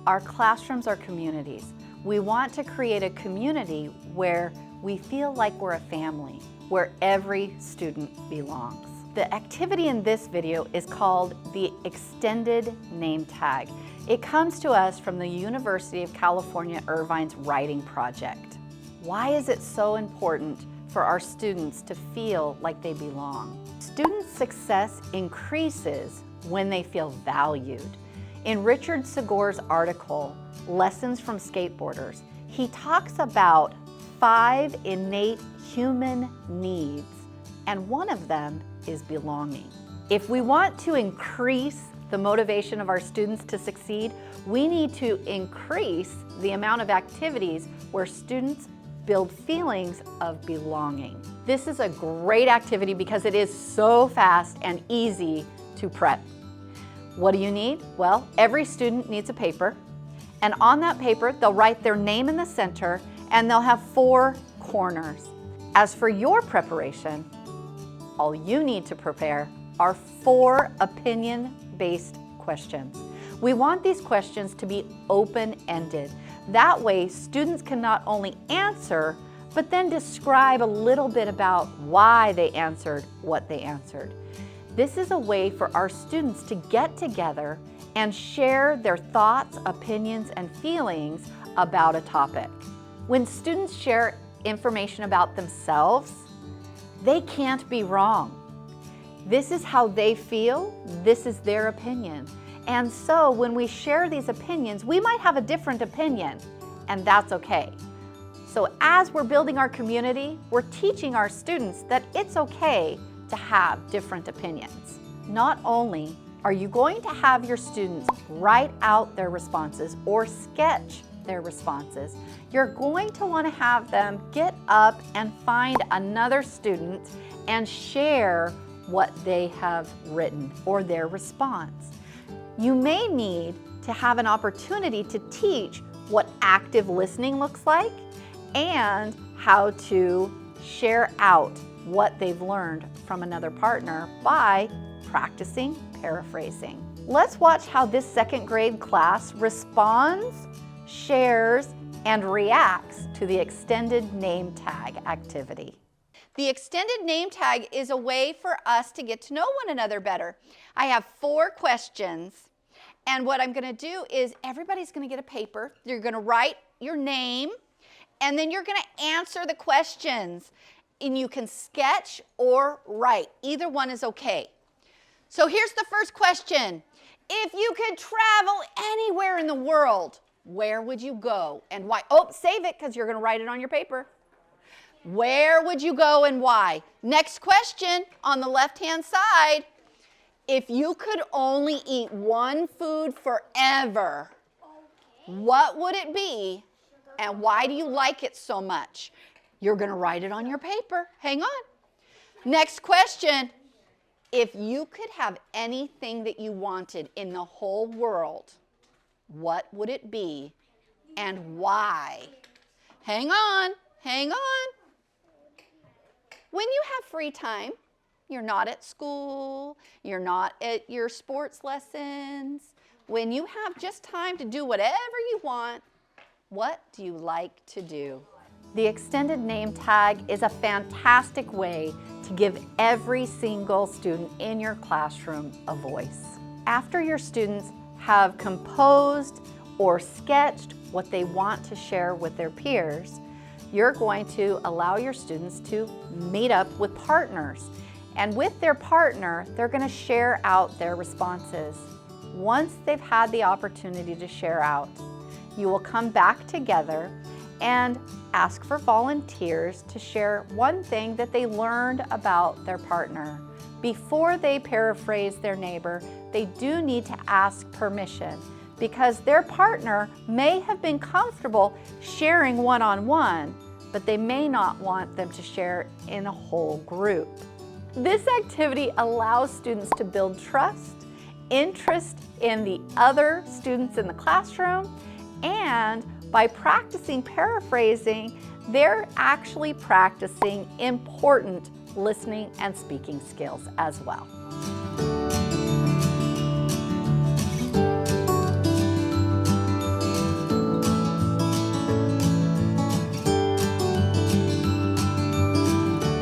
Our classrooms are communities. We want to create a community where we feel like we're a family, where every student belongs. The activity in this video is called the extended name tag. It comes to us from the University of California, Irvine's writing project. Why is it so important for our students to feel like they belong? Student success increases when they feel valued. In Richard Segur's article, Lessons from Skateboarders, he talks about 5 innate human needs, and one of them is belonging. If we want to increase the motivation of our students to succeed, we need to increase the amount of activities where students build feelings of belonging. This is a great activity because it is so fast and easy to prep. What do you need? Well, every student needs a paper, and on that paper they'll write their name in the center and they'll have 4 corners. As for your preparation, all you need to prepare are 4 opinion-based questions. We want these questions to be open-ended. That way, students can not only answer, but then describe a little bit about why they answered what they answered. This is a way for our students to get together and share their thoughts, opinions, and feelings about a topic. When students share information about themselves, they can't be wrong. This is how they feel, this is their opinion. And so when we share these opinions, we might have a different opinion, and that's okay. So as we're building our community, we're teaching our students that it's okay to have different opinions. Not only are you going to have your students write out their responses or sketch their responses, you're going to want to have them get up and find another student and share what they have written or their response. You may need to have an opportunity to teach what active listening looks like and how to share out what they've learned from another partner by practicing paraphrasing. Let's watch how this 2nd grade class responds, shares, and reacts to the extended name tag activity. The extended name tag is a way for us to get to know one another better. I have 4 questions, and what I'm going to do is everybody's going to get a paper. You're going to write your name, and then you're going to answer the questions. And you can sketch or write. Either one is okay. So here's the first question. If you could travel anywhere in the world, where would you go and why? Oh, save it because you're going to write it on your paper. Where would you go and why? Next question on the left-hand side. If you could only eat one food forever, what would it be and why do you like it so much? You're going to write it on your paper. Hang on. Next question. If you could have anything that you wanted in the whole world, what would it be and why? Hang on. Hang on. When you have free time, you're not at school, you're not at your sports lessons, when you have just time to do whatever you want, what do you like to do? The extended name tag is a fantastic way to give every single student in your classroom a voice. After your students have composed or sketched what they want to share with their peers, you're going to allow your students to meet up with partners. And with their partner, they're going to share out their responses. Once they've had the opportunity to share out, you will come back together and ask for volunteers to share one thing that they learned about their partner. Before they paraphrase their neighbor, they do need to ask permission because their partner may have been comfortable sharing one-on-one, but they may not want them to share in a whole group. This activity allows students to build trust, interest in the other students in the classroom, and by practicing paraphrasing, they're actually practicing important listening and speaking skills as well.